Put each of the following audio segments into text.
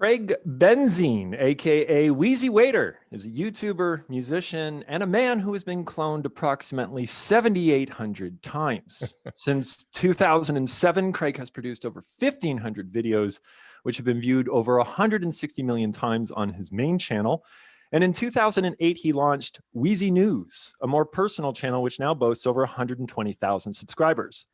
Craig Benzine, aka Wheezy Waiter, is a YouTuber, musician, and a man who has been cloned approximately 7,800 times. Since 2007, Craig has produced over 1,500 videos, which have been viewed over 160 million times on his main channel. And in 2008, he launched Wheezy News, a more personal channel which now boasts over 120,000 subscribers.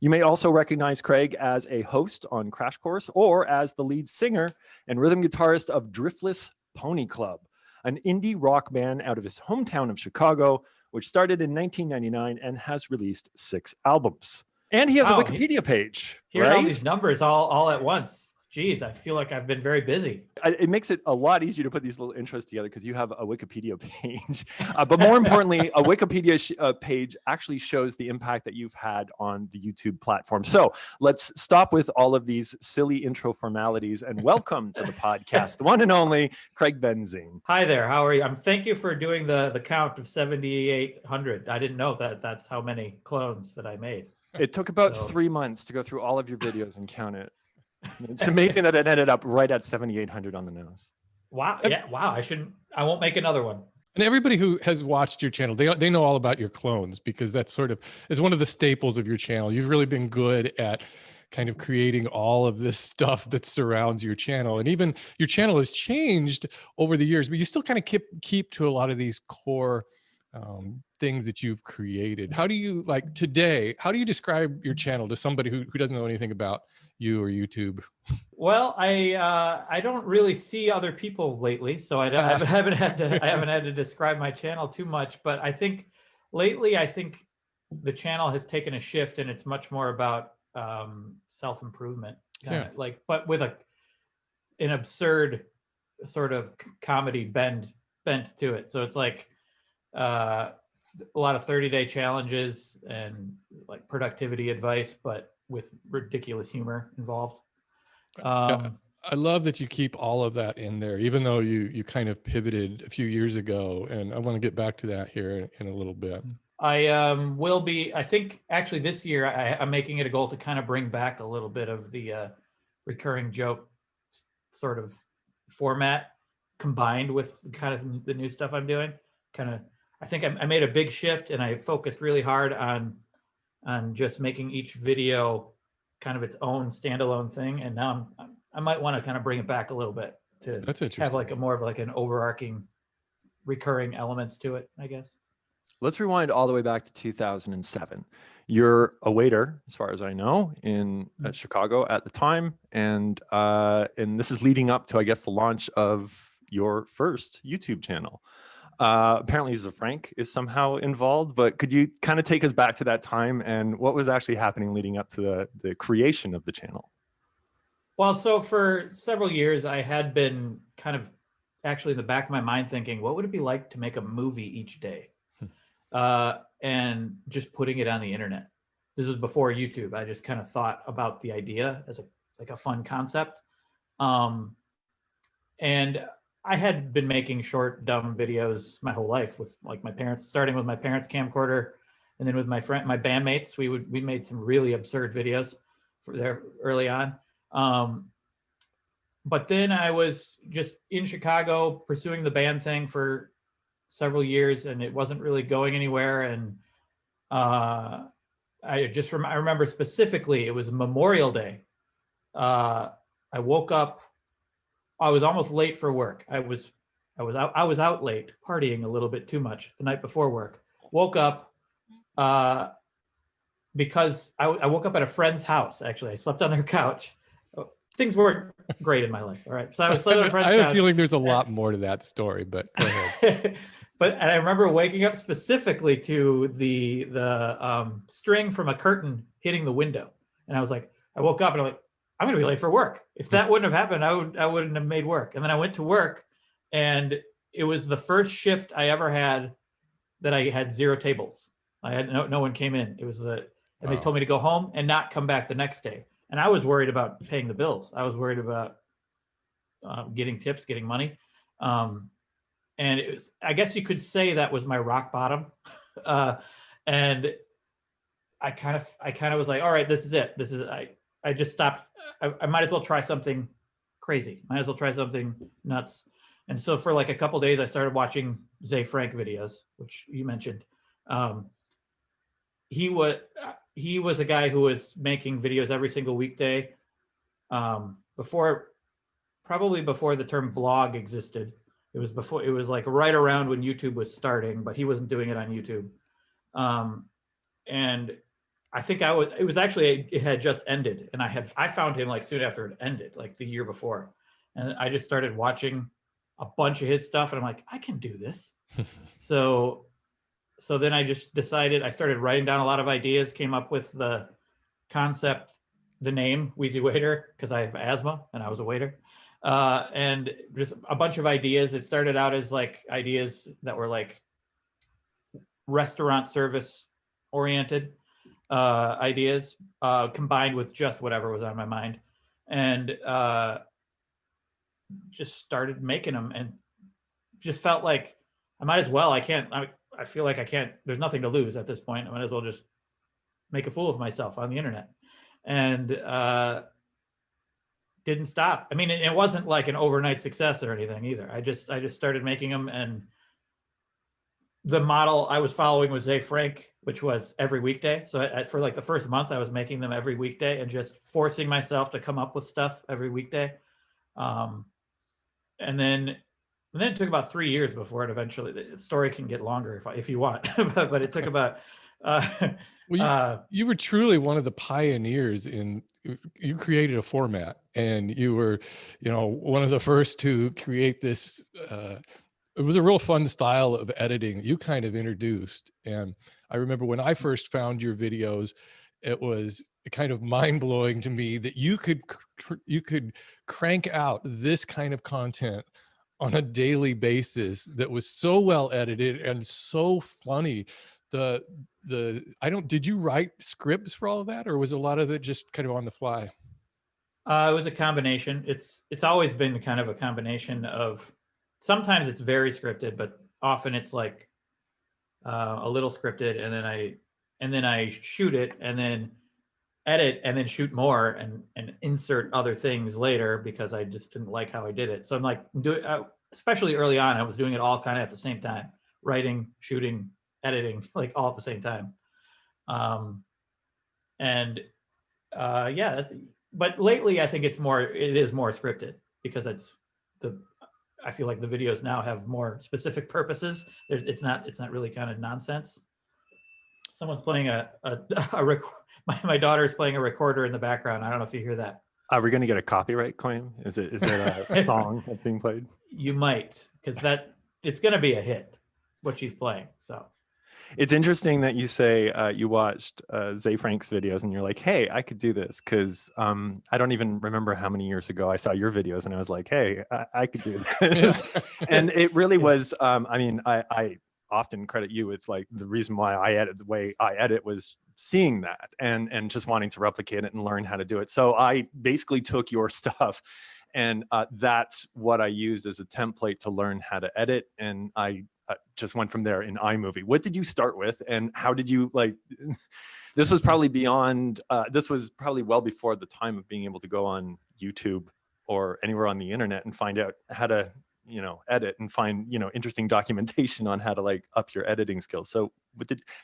You may also recognize Craig as a host on Crash Course or as the lead singer and rhythm guitarist of Driftless Pony Club, an indie rock band out of his hometown of Chicago, which started in 1999 and has released 6 albums. And he has a Wikipedia page. Hearing all these numbers all at once. Geez, I feel like I've been very busy. It makes it a lot easier to put these little intros together because you have a Wikipedia page. But more importantly, a Wikipedia page actually shows the impact that you've had on the YouTube platform. So let's stop with all of these silly intro formalities and welcome to the podcast, the one and only Craig Benzine. Hi there, how are you? Thank you for doing the count of 7,800. I didn't know that's how many clones that I made. It took about 3 months to go through all of your videos and count it. It's amazing that it ended up right at 7,800 on the nose. Wow. Yeah. Wow. I won't make another one. And everybody who has watched your channel, they know all about your clones because that's is one of the staples of your channel. You've really been good at kind of creating all of this stuff that surrounds your channel. And even your channel has changed over the years, but you still kind of keep to a lot of these core things that you've created. How do you how do you describe your channel to somebody who doesn't know anything about you or YouTube? Well, I don't really see other people lately, so I haven't had to describe my channel too much. But I think lately, the channel has taken a shift, and it's much more about self-improvement, but with an absurd sort of comedy bent to it. So it's like a lot of 30-day challenges and like productivity advice, but with ridiculous humor involved. I love that you keep all of that in there, even though you kind of pivoted a few years ago, and I want to get back to that here in a little bit. I will be, I think actually this year I'm making it a goal to kind of bring back a little bit of the recurring joke sort of format combined with kind of the new stuff I'm doing. I think I made a big shift, and I focused really hard on just making each video kind of its own standalone thing. And now I might want to kind of bring it back a little bit to have like more of an overarching recurring elements to it, I guess. Let's rewind all the way back to 2007. You're a waiter, as far as I know, at Chicago at the time. And this is leading up to, I guess, the launch of your first YouTube channel. Apparently Zza Frank is somehow involved, but could you kind of take us back to that time and what was actually happening leading up to the creation of the channel? Well, so for several years, I had been kind of actually in the back of my mind thinking, what would it be like to make a movie each day? And just putting it on the internet. This was before YouTube. I just kind of thought about the idea as a fun concept. And I had been making short, dumb videos my whole life with like my parents, starting with my parents' camcorder, and then with my bandmates. We made some really absurd videos for there early on. But then I was just in Chicago pursuing the band thing for several years, and it wasn't really going anywhere. And I remember specifically, it was Memorial Day. I woke up. I was almost late for work. I was out late, partying a little bit too much the night before work. Woke up because I woke up at a friend's house. Actually, I slept on their couch. Things weren't great in my life. All right, so I was sleeping on a friend's couch. I have a feeling there's a lot more to that story, but go ahead. And I remember waking up specifically to the string from a curtain hitting the window, and I was like, I woke up and I'm like, I'm going to be late for work. If that wouldn't have happened, I wouldn't have made work. And then I went to work, and it was the first shift I ever had that I had 0 tables. I had no one came in. It was they told me to go home and not come back the next day. And I was worried about paying the bills. I was worried about getting tips, getting money. And it was, I guess you could say that was my rock bottom. And I kind of was like, all right, this is it. I just stopped. I might as well try something crazy. Might as well try something nuts. And so for like a couple days, I started watching Zay Frank videos, which you mentioned. He was a guy who was making videos every single weekday probably before the term vlog existed. It was like right around when YouTube was starting, but he wasn't doing it on YouTube. And I think it had just ended, and I found him like soon after it ended, like the year before. And I just started watching a bunch of his stuff, and I'm like, I can do this. So then I just decided, I started writing down a lot of ideas, came up with the concept, the name Wheezy Waiter, because I have asthma and I was a waiter. And just a bunch of ideas. It started out as like ideas that were like restaurant service oriented ideas, combined with just whatever was on my mind, and just started making them, and just felt like I might as well. I feel like I can't. There's nothing to lose at this point. I might as well just make a fool of myself on the internet, and didn't stop. I mean, it wasn't like an overnight success or anything either. I just started making them, and the model I was following was Zay Frank, which was every weekday. So for like the first month, I was making them every weekday and just forcing myself to come up with stuff every weekday. And then it took about 3 years before it eventually, the story can get longer if you want, but it took about, well, you were truly one of the pioneers you created a format, and you were, one of the first to create this, it was a real fun style of editing you kind of introduced. And I remember when I first found your videos, it was kind of mind-blowing to me that you could crank out this kind of content on a daily basis that was so well edited and so funny. Did you write scripts for all of that, or was a lot of it just kind of on the fly? It was a combination. It's always been kind of a combination of, sometimes it's very scripted, but often it's like a little scripted, and then I shoot it, and then edit, and then shoot more, and insert other things later because I just didn't like how I did it. So I'm like, especially early on, I was doing it all kind of at the same time, writing, shooting, editing, like all at the same time. Yeah, but lately I think it is more scripted, because I feel like the videos now have more specific purposes. It's not really kind of nonsense. Someone's playing my daughter's playing a recorder in the background. I don't know if you hear that. Are we going to get a copyright claim? Is it a song that's being played? You might, because it's going to be a hit, what she's playing. So it's interesting that you say you watched Zay Frank's videos and you're like, hey, I could do this, because I don't even remember how many years ago I saw your videos and I was like, hey, I could do this. And it really was, I often credit you with like the reason why I edit the way I edit was seeing that and just wanting to replicate it and learn how to do it. So I basically took your stuff, and that's what I used as a template to learn how to edit. And I just went from there in iMovie. What did you start with, and how did you this was probably well before the time of being able to go on YouTube or anywhere on the internet and find out how to, edit and find, interesting documentation on how to up your editing skills. So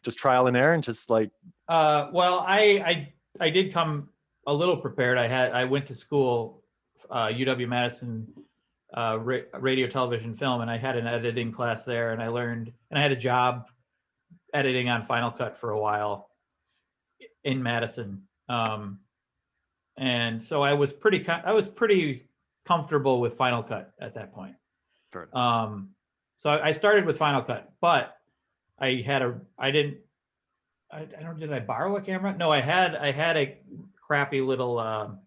just trial and error and just well, I did come a little prepared. I went to school, UW-Madison, radio, television, film, and I had an editing class there, and I learned, and I had a job editing on Final Cut for a while in Madison. And so I was pretty comfortable with Final Cut at that point. Sure. So I started with Final Cut, but did I borrow a camera? No, I had a crappy little,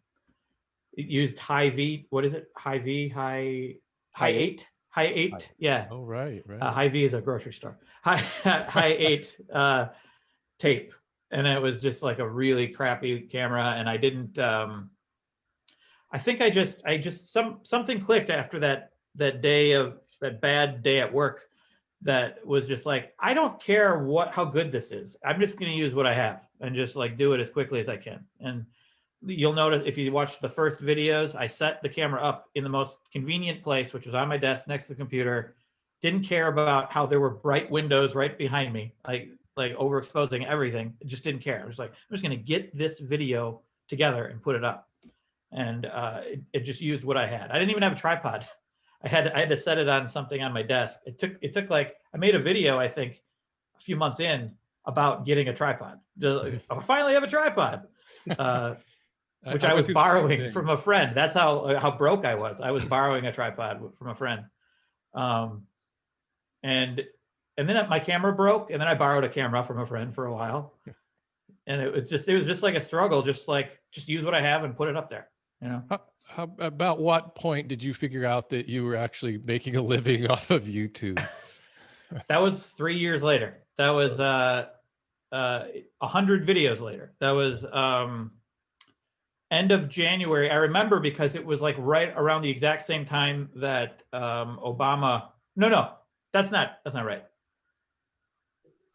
it used Hi-V. What is it? Hi-V, Hi8. Hi8. Yeah. Oh, right. Hi-V is a grocery store. Hi8 tape. And it was just like a really crappy camera. And I didn't, I think I just something clicked after that bad day at work, that was just like, I don't care how good this is. I'm just going to use what I have and just do it as quickly as I can. And you'll notice if you watch the first videos, I set the camera up in the most convenient place, which was on my desk next to the computer. Didn't care about how there were bright windows right behind me, like overexposing everything. Just didn't care. I was like, I'm just going to get this video together and put it up. And it just used what I had. I didn't even have a tripod. I had to set it on something on my desk. It took like, I made a video, I think, a few months in about getting a tripod. I finally have a tripod. Which I was borrowing from a friend. That's how broke I was. I was borrowing a tripod from a friend. And then my camera broke, and then I borrowed a camera from a friend for a while. And it was just like a struggle, just use what I have and put it up there, you know? How about what point did you figure out that you were actually making a living off of YouTube? That was 3 years later. That was 100 videos later. That was end of January. I remember because it was like right around the exact same time that Obama. No, that's not right.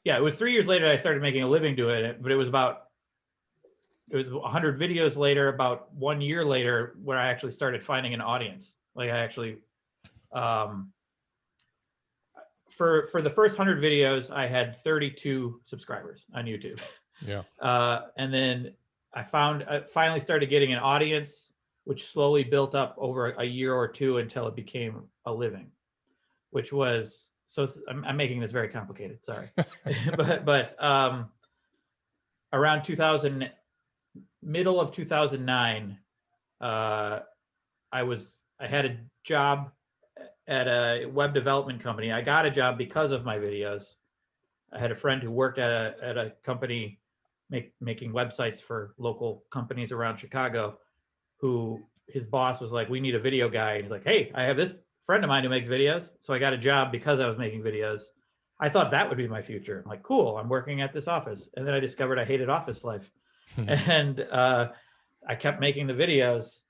Yeah, it was 3 years later I started making a living doing it, but it was 100 videos later, about 1 year later, where I actually started finding an audience. Like I actually, for the first 100 videos, I had 32 subscribers on YouTube. Yeah. And then I finally started getting an audience, which slowly built up over a year or two until it became a living, which was, I'm making this very complicated, sorry. but around middle of 2009, I had a job at a web development company. I got a job because of my videos. I had a friend who worked at a company making websites for local companies around Chicago, who his boss was like, we need a video guy. And he's like, hey, I have this friend of mine who makes videos. So I got a job because I was making videos. I thought that would be my future. I'm like, cool, I'm working at this office. And then I discovered I hated office life. And I kept making the videos.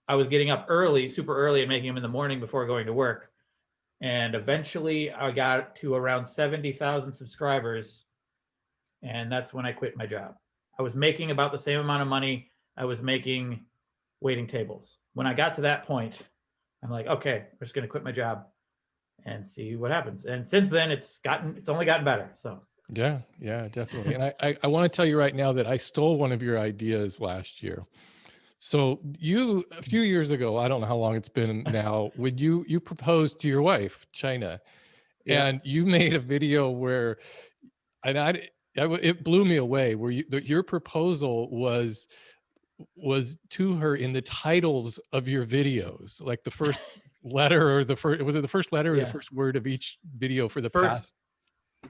I was getting up early, super early, and making them in the morning before going to work. And eventually I got to around 70,000 subscribers. And that's when I quit my job. I was making about the same amount of money I was making waiting tables. When I got to that point, I'm like, okay, I'm just going to quit my job and see what happens. And since then, it's only gotten better. So yeah, definitely. And I want to tell you right now that I stole one of your ideas last year. So a few years ago, I don't know how long it's been now, when you proposed to your wife, China, and you made a video where, it blew me away, where your proposal was to her in the titles of your videos, like the first letter or the first letter or the first word of each video for the past?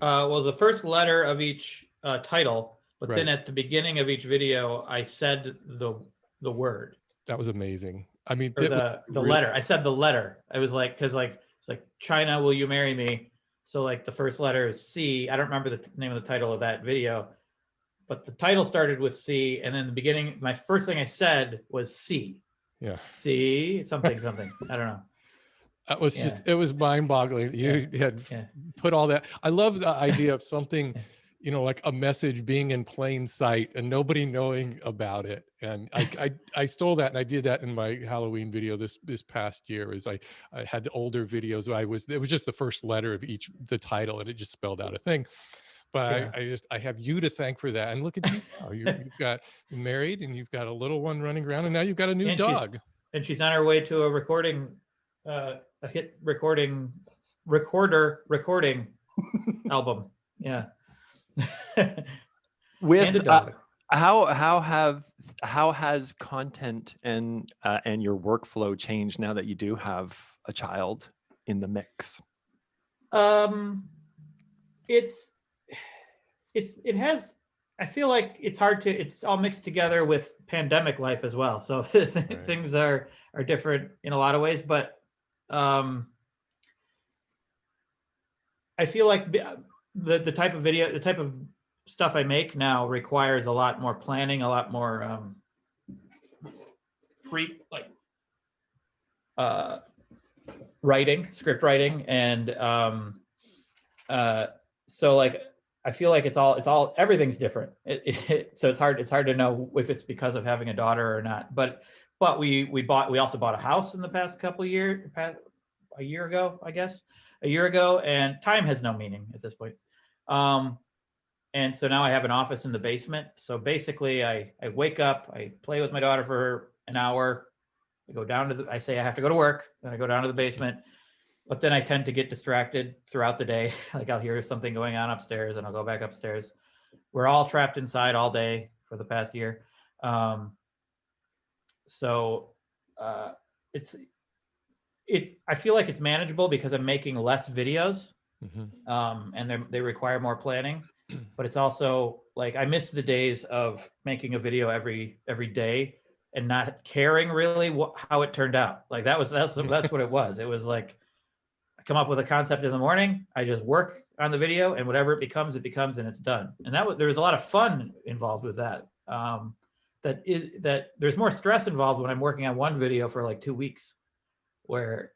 Well, the first letter of each title, but Right. then at the beginning of each video, I said the word. That was amazing. I mean, or the letter. I said the letter. I was like, because like it's like, China, will you marry me? So like the first letter is C. I don't remember the name of the title of that video, but the title started with C, and then the beginning, my first thing I said was C. Yeah. C something. I don't know. That was it was mind-boggling. You had put all that. I love the idea of something, like a message being in plain sight and nobody knowing about it. And I stole that, and I did that in my Halloween video this past year. Is I had the older videos. It was just the first letter of the title, and it just spelled out a thing. But I have you to thank for that. And look at you now. You've got married, and you've got a little one running around, and now you've got a new dog. She's on her way to a recording, a hit recording album. Yeah. With and a dog. How has content and your workflow changed now that you do have a child in the mix? It has, I feel like it's all mixed together with pandemic life as well. So things are different in a lot of ways, but I feel like the type of video, the type of stuff I make now requires a lot more planning, a lot more script writing, and so like I feel like everything's different. So it's hard to know if it's because of having a daughter or not. But we also bought a house in the past couple of years, a year ago, and time has no meaning at this point. And so now I have an office in the basement. So basically I wake up, I play with my daughter for an hour. I go down I say I have to go to work, then I go down to the basement. But then I tend to get distracted throughout the day. Like I'll hear something going on upstairs and I'll go back upstairs. We're all trapped inside all day for the past year. So I feel like it's manageable because I'm making less videos, and they require more planning. But it's also like I miss the days of making a video every day and not caring really how it turned out. Like that's what it was. It was like I come up with a concept in the morning, I just work on the video, and whatever it becomes, and it's done. And there was a lot of fun involved with that. That there's more stress involved when I'm working on one video for like 2 weeks, where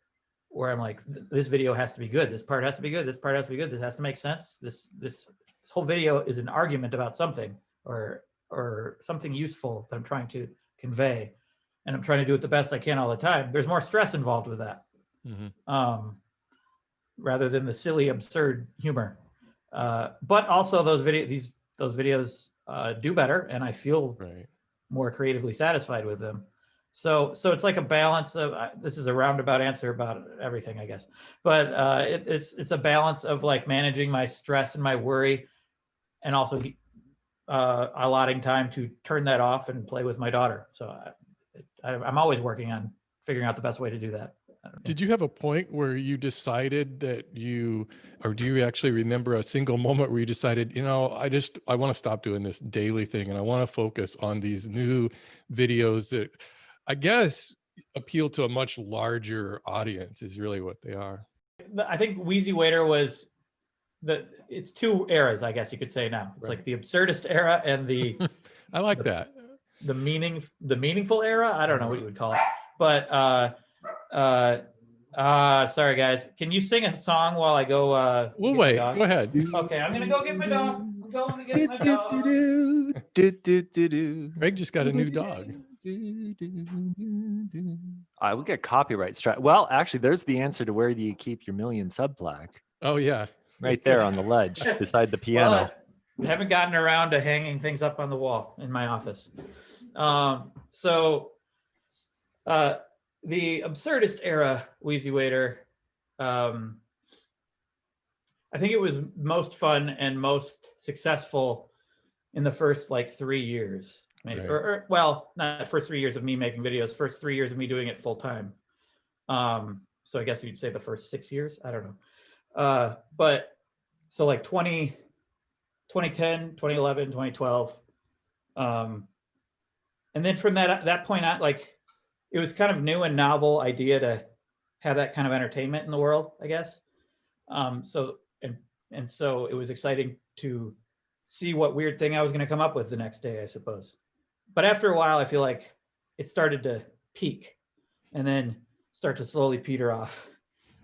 I'm like, this video has to be good. This part has to be good. This part has to be good. This has to make sense. This whole video is an argument about something or something useful that I'm trying to convey, and I'm trying to do it the best I can all the time. There's more stress involved with that, rather than the silly, absurd humor. But also those videos do better, and I feel more creatively satisfied with them. So it's like a balance of, this is a roundabout answer about everything, I guess, but it's a balance of like managing my stress and my worry, and also allotting time to turn that off and play with my daughter. So I'm always working on figuring out the best way to do that. Did you have a point where you decided that or do you actually remember a single moment where you decided, I want to stop doing this daily thing and I want to focus on these new videos that I guess appeal to a much larger audience is really what they are? I think Wheezy Waiter was it's two eras, I guess you could say now. It's like the absurdist era and the I like that. The meaningful era. I don't know what you would call it. But sorry guys. Can you sing a song while I go we'll wait. Go ahead. Okay, I'm gonna go get my dog. I'm going to get my dog. Greg just got a new dog. We get copyright strike. Well, actually, there's the answer to where do you keep your million sub plaque. Oh yeah. Right there on the ledge beside the piano. Well, I haven't gotten around to hanging things up on the wall in my office. The absurdist era Wheezy Waiter, I think it was most fun and most successful in the first like 3 years, maybe, well, not the first 3 years of me making videos, first 3 years of me doing it full time. So I guess you'd say the first 6 years, I don't know. But so like 2010, 2011, 2012. And then from that point on, like it was kind of new and novel idea to have that kind of entertainment in the world, I guess. So it was exciting to see what weird thing I was going to come up with the next day, I suppose. But after a while, I feel like it started to peak and then start to slowly peter off.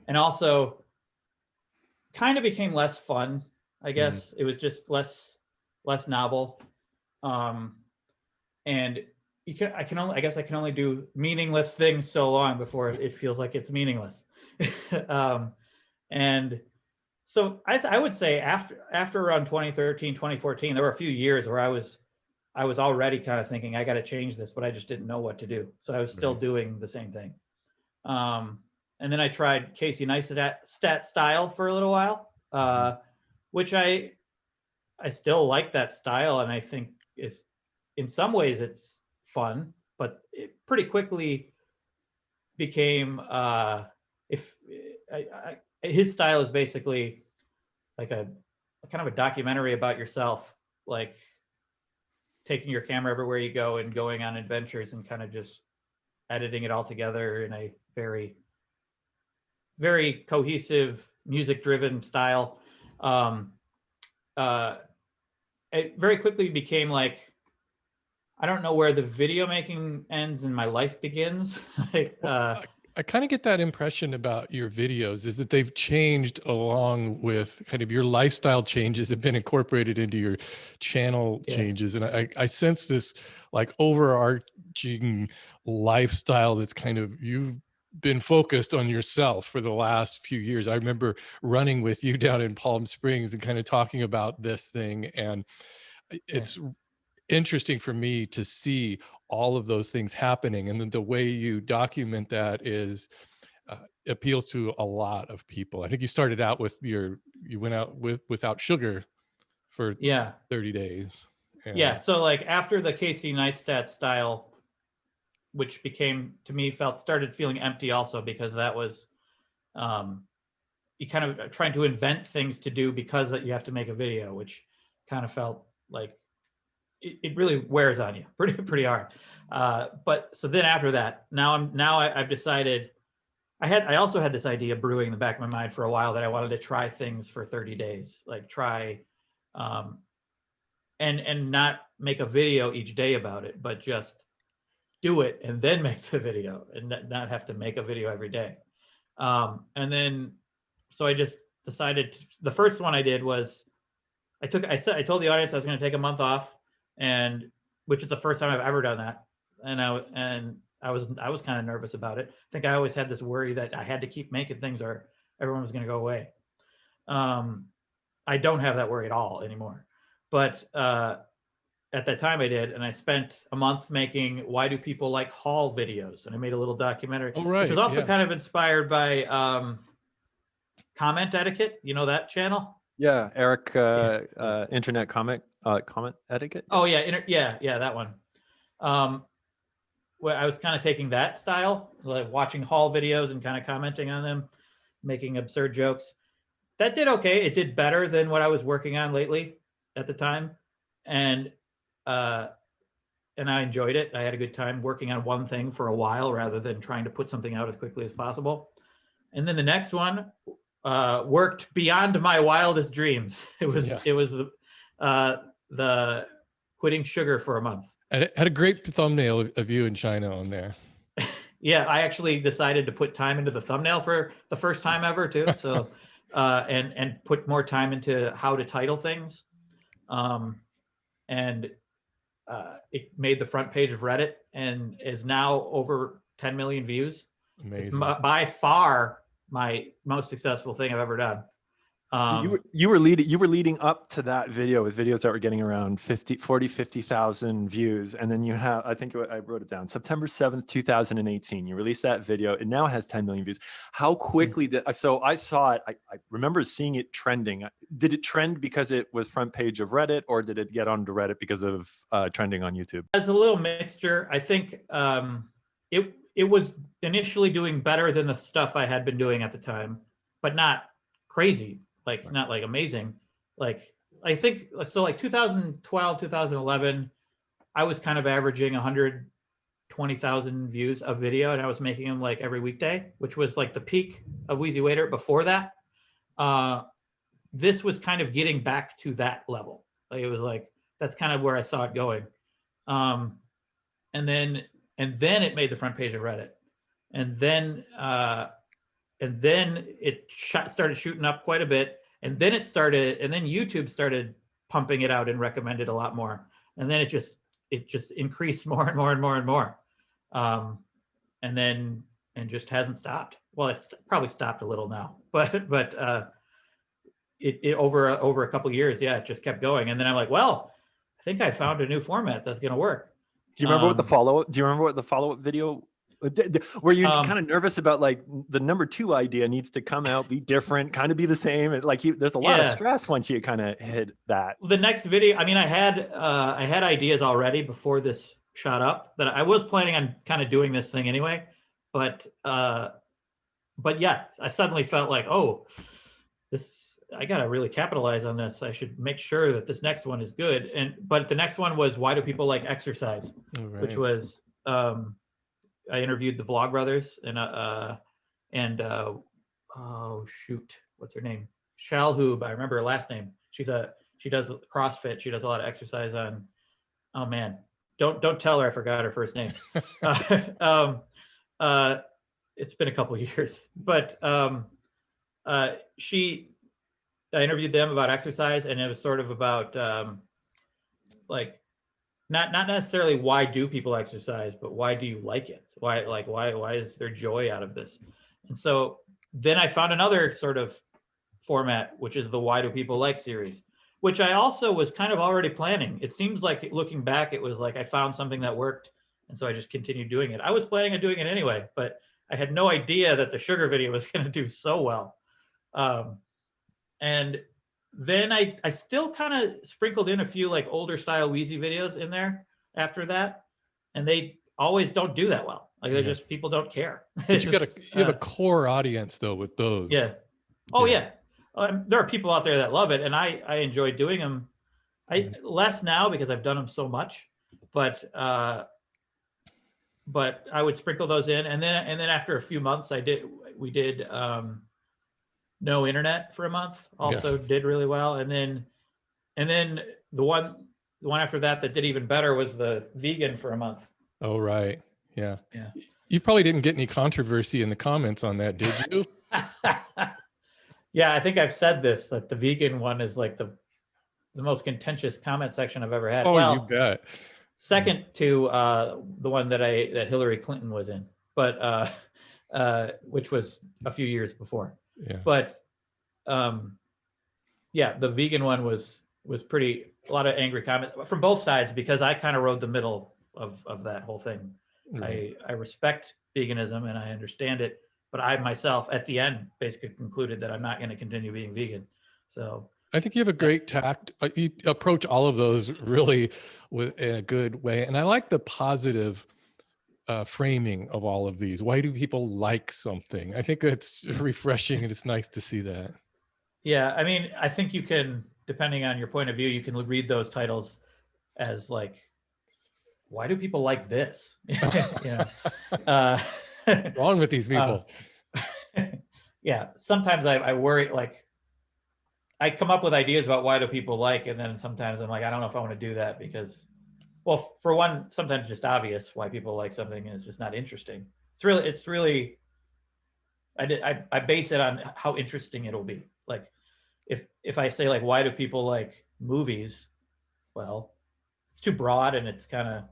And also kind of became less fun, I guess. It was just less novel. And I can only do meaningless things so long before it feels like it's meaningless. And so I would say after around 2013, 2014, there were a few years where I was already kind of thinking I got to change this, but I just didn't know what to do. So I was still doing the same thing. And then I tried Casey Neistat style for a little while, which I still like that style, and I think is in some ways it's fun, but it pretty quickly became his style is basically like a kind of a documentary about yourself, like taking your camera everywhere you go and going on adventures and kind of just editing it all together in a very, very cohesive, music-driven style. It very quickly became like, I don't know where the video making ends and my life begins. I I kind of get that impression about your videos, is that they've changed along with kind of your lifestyle changes have been incorporated into your channel Yeah. changes. And I sense this like overarching lifestyle that's kind of, you've been focused on yourself for the last few years. I remember running with you down in Palm Springs and kind of talking about this thing. And it's interesting for me to see all of those things happening, and then the way you document that is appeals to a lot of people. I think you started out with you went out without sugar for Yeah. 30 days. Yeah. And So like after the Casey Neistat style, which became to me started feeling empty also, because that was you kind of trying to invent things to do because you have to make a video, which kind of felt like it really wears on you pretty hard. But so then after that, I've decided, I also had this idea brewing in the back of my mind for a while that I wanted to try things for 30 days, like try, and not make a video each day about it, but just do it and then make the video and not have to make a video every day. And then, so I just decided the first one I did was I told the audience I was going to take a month off, and which is the first time I've ever done that. And I was kind of nervous about it. I think I always had this worry that I had to keep making things or everyone was going to go away. I don't have that worry at all anymore. But at that time I did, and I spent a month making Why Do People Like Haul videos, and I made a little documentary, which was also kind of inspired by comment etiquette. You know that channel? Yeah, Eric, internet comment etiquette. Oh yeah, yeah, that one. Well, I was kind of taking that style, like watching haul videos and kind of commenting on them, making absurd jokes. That did okay. It did better than what I was working on lately at the time, and I enjoyed it. I had a good time working on one thing for a while rather than trying to put something out as quickly as possible. And then the next one worked beyond my wildest dreams. It was the quitting sugar for a month. And it had a great thumbnail of you in China on there. Yeah, I actually decided to put time into the thumbnail for the first time ever too. So, and put more time into how to title things. And it made the front page of Reddit and is now over 10 million views. Amazing. It's by far my most successful thing I've ever done. So you were leading up to that video with videos that were getting around 50,000 views. And then you have, I think I wrote it down, September 7th, 2018, you released that video. It now has 10 million views. How quickly so I saw it, I remember seeing it trending. Did it trend because it was front page of Reddit, or did it get onto Reddit because of trending on YouTube? It's a little mixture. I think it was initially doing better than the stuff I had been doing at the time, but not crazy. Like not like amazing. Like I think so like 2012, 2011, I was kind of averaging 120,000 views of video, and I was making them like every weekday, which was like the peak of Wheezy Waiter. Before that, this was kind of getting back to that level. Like it was like, that's kind of where I saw it going. And then it made the front page of Reddit. And then it started shooting up quite a bit. And then YouTube started pumping it out and recommended a lot more. And then it just increased more and more and more and more. And just hasn't stopped. Well, it's probably stopped a little now, but it over a couple of years, yeah, it just kept going. And then I'm like, well, I think I found a new format that's going to work. Do you remember what the follow-up? Do you remember what the follow-up video? Were you kind of nervous about like the number 2 idea needs to come out, be different, kind of be the same? And like there's a lot of stress once you kind of hit that. The next video, I mean, I had ideas already before this shot up that I was planning on kind of doing this thing anyway, but yeah, I suddenly felt like, oh, I got to really capitalize on this. I should make sure that this next one is good. But the next one was, Why Do People Like Exercise? Right. Which was, I interviewed the Vlogbrothers and oh shoot, what's her name? Shalhoub. I remember her last name. She does CrossFit. She does a lot of exercise on, oh man, don't tell her I forgot her first name. it's been a couple of years, but I interviewed them about exercise, and it was sort of about like not necessarily why do people exercise, but why do you like it? Why is there joy out of this? And so then I found another sort of format, which is the Why Do People Like series, which I also was kind of already planning. It seems like looking back, it was like I found something that worked, and so I just continued doing it. I was planning on doing it anyway, but I had no idea that the sugar video was going to do so well. And then I still kind of sprinkled in a few like older style Wheezy videos in there after that, and they always don't do that well. Like they're just, people don't care. But you have a core audience though with those. Yeah. Oh yeah. There are people out there that love it, and I enjoy doing them. Less now because I've done them so much, but I would sprinkle those in, and then after a few months, we did no internet for a month. Also did really well, and then the one after that did even better was the vegan for a month. Oh right, yeah. Yeah. You probably didn't get any controversy in the comments on that, did you? Yeah, I think I've said this, that the vegan one is like the most contentious comment section I've ever had. Oh, well, you bet. Second to the one that Hillary Clinton was in, but which was a few years before. Yeah. But yeah, the vegan one was a lot of angry comments from both sides, because I kind of rode the middle of that whole thing. Right. I respect veganism and I understand it, but I myself at the end basically concluded that I'm not going to continue being vegan. So I think you have a great tact. You approach all of those really in a good way. And I like the positive framing of all of these. Why do people like something? I think that's refreshing, and it's nice to see that. Yeah, I mean, I think you can, depending on your point of view, you can read those titles as like, why do people like this? What's wrong with these people? Yeah, sometimes I worry, like I come up with ideas about why do people like, and then sometimes I'm like, I don't know if I want to do that because, well, for one, sometimes just obvious why people like something is just not interesting. It's really, I base it on how interesting it'll be. Like if I say like, why do people like movies? Well, it's too broad and it's kind of,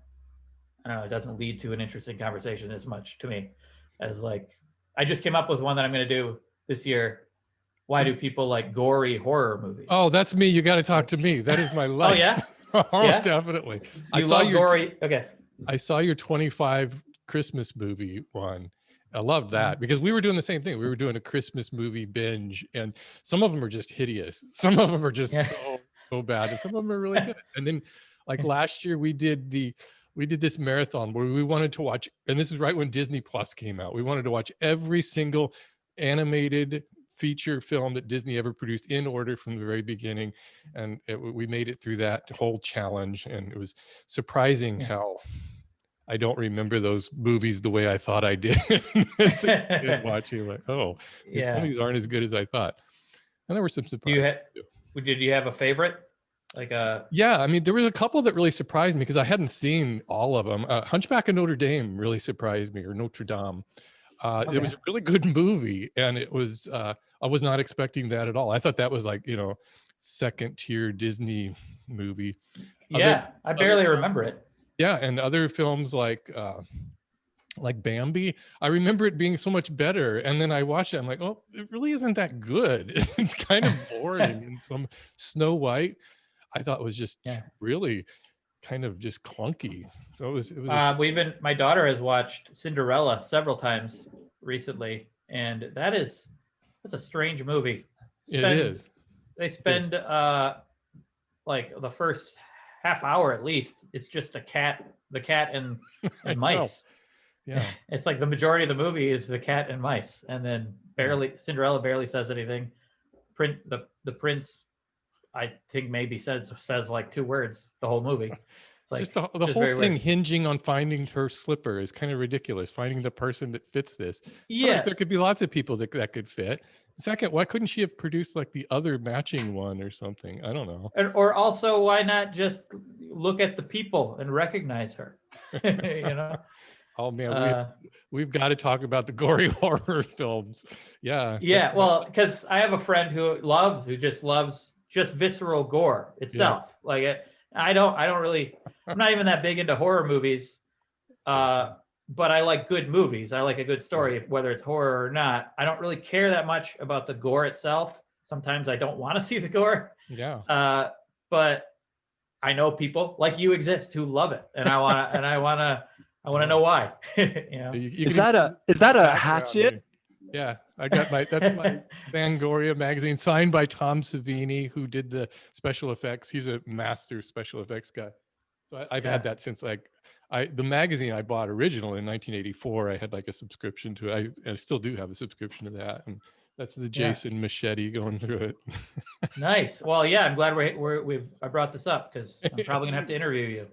I don't know, it doesn't lead to an interesting conversation as much to me as like, I just came up with one that I'm going to do this year. Why do people like gory horror movies? Oh, that's me. You got to talk to me. That is my life. Oh yeah? Oh, yeah? Definitely. I saw your gory. Okay. I saw your 25 Christmas movie one. I loved that because we were doing the same thing. We were doing a Christmas movie binge, and some of them are just hideous. Some of them are just so bad, and some of them are really good. And then like last year we did this marathon where we wanted to watch, and this is right when Disney Plus came out. We wanted to watch every single animated feature film that Disney ever produced in order from the very beginning. And we made it through that whole challenge. And it was surprising how I don't remember those movies the way I thought I did. Watching like, some of these aren't as good as I thought. And there were some surprises too. Did you have a favorite? Like yeah, I mean, there was a couple that really surprised me because I hadn't seen all of them. Hunchback of Notre Dame really surprised me, or Notre Dame. It was a really good movie, and it was I was not expecting that at all. I thought that was like, second tier Disney movie. I barely remember it. Yeah, and other films like Bambi, I remember it being so much better, and then I watched it. I'm like, oh, it really isn't that good. It's kind of boring. And some Snow White, I thought was just really kind of just clunky. So it was my daughter has watched Cinderella several times recently, and that's a strange movie. It is. They spend like the first half hour at least, it's just the cat and mice. Yeah. It's like the majority of the movie is the cat and mice, and then Cinderella barely says anything. The prince, I think maybe says like 2 words the whole movie. It's like just the whole thing hinging on finding her slipper is kind of ridiculous. Finding the person that fits this. Yeah, first, there could be lots of people that could fit. Second, why couldn't she have produced like the other matching one or something? I don't know. Or also, why not just look at the people and recognize her? Oh man, we've got to talk about the gory horror films. Yeah. Yeah, well, because I have a friend who just loves just visceral gore itself. Like I'm not even that big into horror movies. But I like good movies. I like a good story, whether it's horror or not. I don't really care that much about the gore itself. Sometimes I don't want to see the gore. Yeah. But I know people like you exist who love it, and I want to know why. Is that a hatchet? Yeah, that's my Fangoria magazine, signed by Tom Savini, who did the special effects. He's a master special effects guy. So I've had that since the magazine I bought originally in 1984. I had like a subscription to it. I still do have a subscription to that, and that's the Jason Machete going through it. Nice. Well, yeah, I'm glad I brought this up because I'm probably gonna have to interview you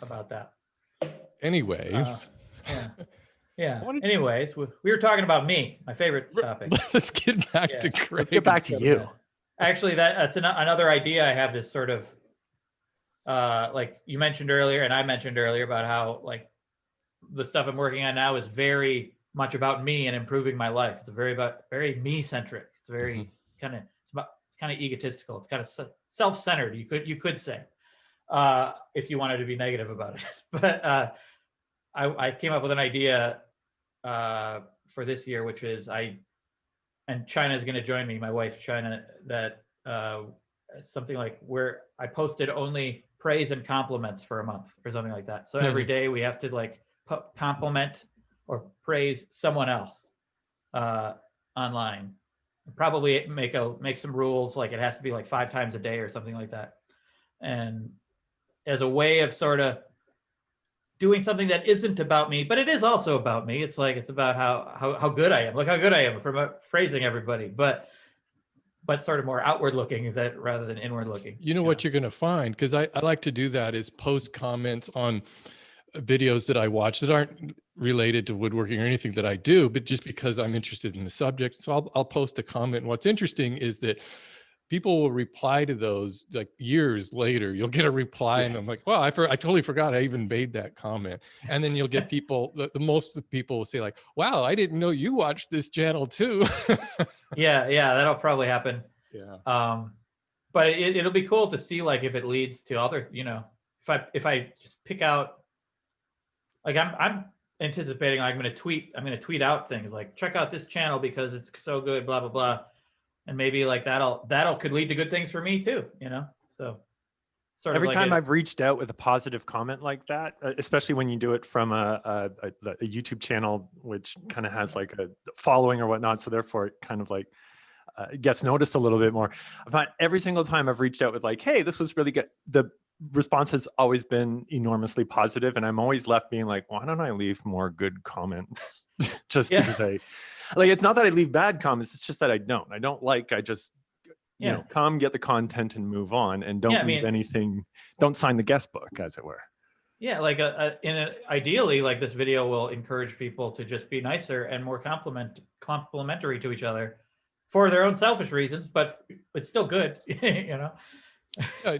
about that. Anyways. Anyways, we were talking about me, my favorite topic. Let's get back to Craig. Let's get back to you. Actually, that's another idea I have. This sort of like you mentioned earlier, and I mentioned earlier about how like the stuff I'm working on now is very much about me and improving my life. It's very me centric. It's very kind of egotistical. It's kind of self-centered. You could say, if you wanted to be negative about it. But I came up with an idea for this year, which is and China is going to join me, my wife China, that something like where I posted only praise and compliments for a month or something like that. So every day we have to like compliment or praise someone else online. Probably make some rules, like it has to be like 5 times a day or something like that. And as a way of sort of doing something that isn't about me, but it is also about me. It's like, it's about how good I am. Look how good I am, praising everybody, but sort of more outward looking rather than inward looking. You know what you're going to find, because I like to do that, is post comments on videos that I watch that aren't related to woodworking or anything that I do, but just because I'm interested in the subject. So I'll post a comment. And what's interesting is that people will reply to those like years later. You'll get a reply and I'm like, wow, I totally forgot I even made that comment. And then you'll get people, the most of the people will say like, wow, I didn't know you watched this channel too. Yeah, that'll probably happen. Yeah. But it'll be cool to see like if it leads to other, if I just pick out, like I'm anticipating I'm going to tweet out things like, check out this channel because it's so good, blah, blah, blah. And maybe like that'll could lead to good things for me too, So sort of every like time I've reached out with a positive comment like that, especially when you do it from a YouTube channel, which kind of has like a following or whatnot. So therefore it kind of like gets noticed a little bit more. But every single time I've reached out with like, hey, this was really good, the response has always been enormously positive, and I'm always left being like, why don't I leave more good comments? Just because it's not that I leave bad comments, it's just that I just come, get the content and move on, and don't leave anything, don't sign the guest book, as it were. Yeah, like ideally, like this video will encourage people to just be nicer and more complimentary to each other for their own selfish reasons, but it's still good,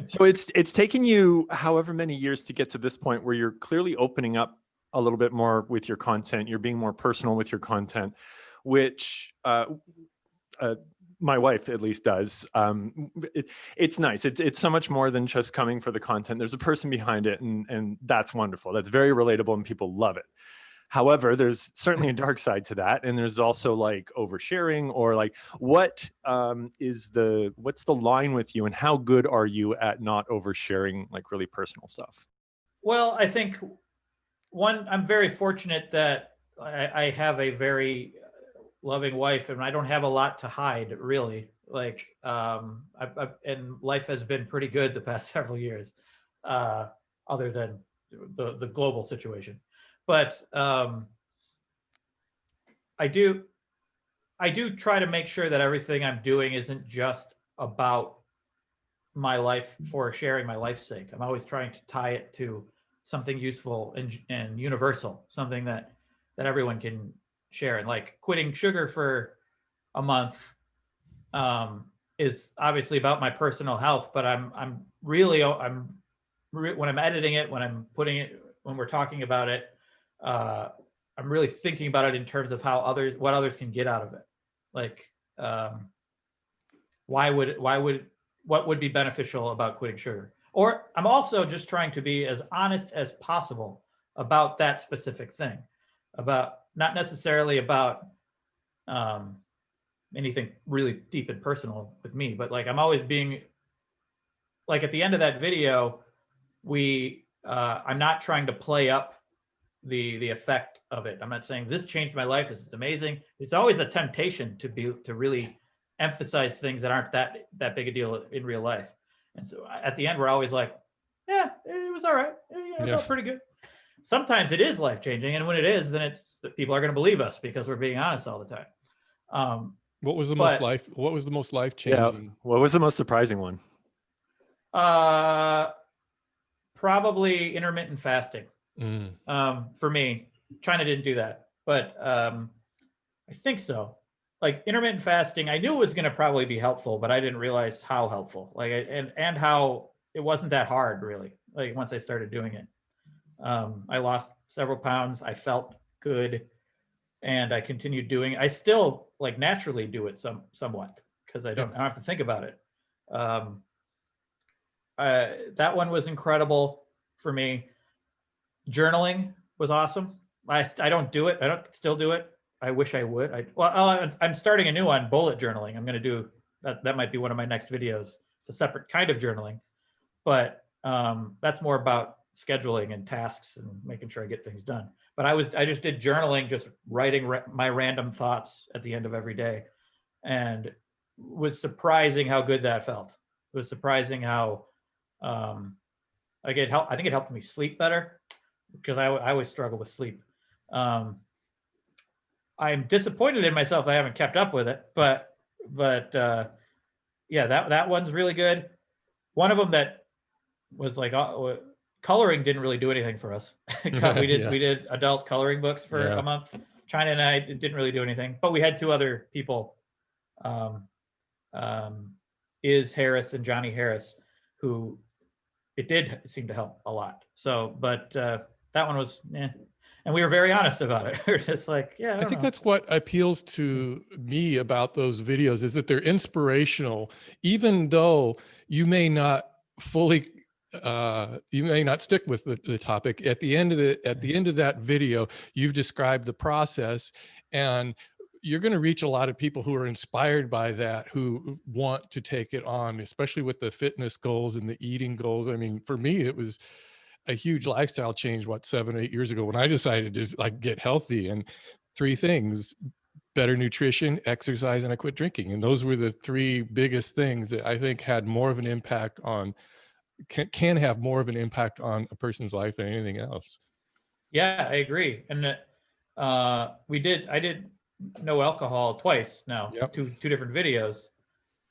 So it's taken you however many years to get to this point where you're clearly opening up a little bit more with your content. You're being more personal with your content, which my wife at least does. It's nice. It's so much more than just coming for the content. There's a person behind it, and that's wonderful. That's very relatable, and people love it. However, there's certainly a dark side to that. And there's also like oversharing, or like, what's the line with you, and how good are you at not oversharing like really personal stuff? Well, I think I'm very fortunate that I have a very loving wife, and I don't have a lot to hide really. Like, and life has been pretty good the past several years, other than the global situation. But I do try to make sure that everything I'm doing isn't just about my life for sharing my life's sake. I'm always trying to tie it to something useful and universal, something that everyone can share. And like quitting sugar for a month is obviously about my personal health, but I'm really when I'm editing it, when I'm putting it, when we're talking about it, I'm really thinking about it in terms of what others can get out of it. Like, what would be beneficial about quitting sugar? Or I'm also just trying to be as honest as possible about that specific thing, about not necessarily about anything really deep and personal with me, but like I'm always being like at the end of that video, I'm not trying to play up the effect of it. I'm not saying this changed my life, this is amazing. It's always a temptation to really emphasize things that aren't that big a deal in real life. And so at the end, we're always like, yeah, it was all right. It felt pretty good. Sometimes it is life-changing, and when it is, then it's that people are going to believe us because we're being honest all the time. What was the most life-changing? Yeah, what was the most surprising one? Probably intermittent fasting. For me, China didn't do that, but I think so. Like intermittent fasting, I knew it was going to probably be helpful, but I didn't realize how helpful. Like, and how it wasn't that hard, really. Like once I started doing it, I lost several pounds. I felt good, and I continued doing. I still like naturally do it somewhat because I don't have to think about it. That one was incredible for me. Journaling was awesome. I don't do it. I don't still do it. I wish I would. I'm starting a new one, bullet journaling. I'm going to do that. That might be one of my next videos. It's a separate kind of journaling, but that's more about scheduling and tasks and making sure I get things done. But I just did journaling, just writing my random thoughts at the end of every day, and was surprising how good that felt. It was surprising how I think it helped me sleep better, because I always struggle with sleep. I'm disappointed in myself I haven't kept up with it, but yeah, that one's really good. One of them that was like coloring didn't really do anything for us. we did adult coloring books for a month. China and I didn't really do anything, but we had two other people, Iz Harris and Johnny Harris, who it did seem to help a lot. So, but that one was, and we were very honest about it. We were just like, yeah. I think that's what appeals to me about those videos, is that they're inspirational, even though you may not fully, you may not stick with the topic. At the end of that video, you've described the process, and you're going to reach a lot of people who are inspired by that, who want to take it on, especially with the fitness goals and the eating goals. I mean, for me, it was a huge lifestyle change, 7 or 8 years ago, when I decided to like get healthy. And 3 things: better nutrition, exercise, and I quit drinking. And those were the 3 biggest things that I think had more of an impact on, can have more of an impact on a person's life than anything else. Yeah, I agree. And I did no alcohol twice now. Yep. two different videos,